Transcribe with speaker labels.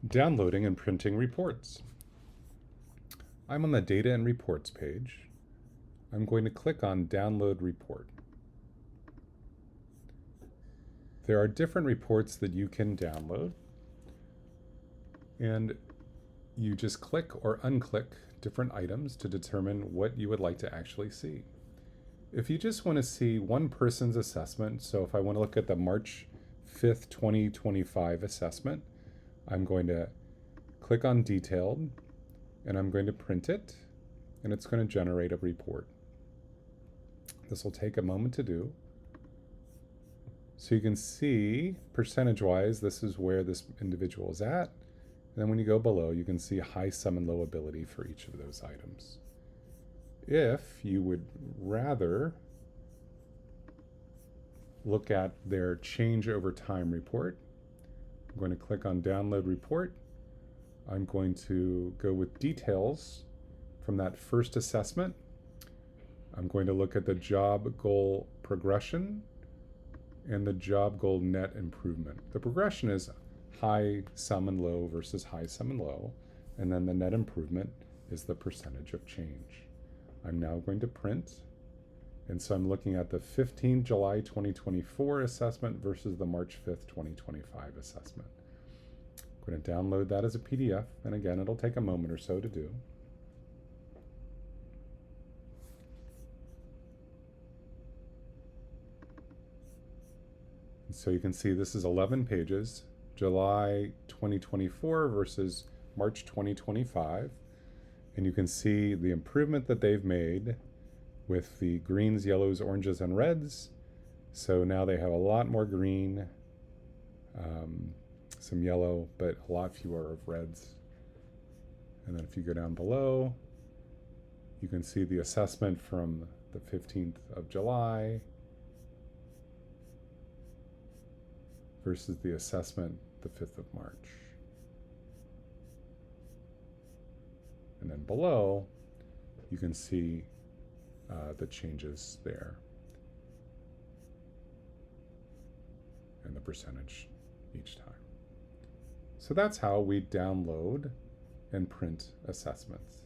Speaker 1: Downloading and printing reports. I'm on the Data and Reports page. I'm going to click on Download Report. There are different reports that you can download, and you just click or unclick different items to determine what you would like to actually see. If you just want to see one person's assessment, so if I want to look at the March 5th, 2025 assessment, I'm going to click on Detailed, and I'm going to print it, and it's going to generate a report. This will take a moment to do. So you can see percentage-wise, this is where this individual is at. And then when you go below, you can see high, some, and low ability for each of those items. If you would rather look at their change over time report, I'm going to click on Download Report. I'm going to go with details from that first assessment. I'm going to look at the job goal progression and the job goal net improvement. The progression is high, some, and low versus high, some, and low. And then the net improvement is the percentage of change. I'm now going to print. And so I'm looking at the 15 July 2024 assessment versus the March 5th, 2025 assessment. I'm going to download that as a PDF. And again, it'll take a moment or so to do. So you can see this is 11 pages, July 2024 versus March 2025. And you can see the improvement that they've made with the greens, yellows, oranges, and reds. So now they have a lot more green, some yellow, but a lot fewer of reds. And then if you go down below, you can see the assessment from the 15th of July versus the assessment the 5th of March. And then below, you can see the changes there and the percentage each time. So that's how we download and print assessments.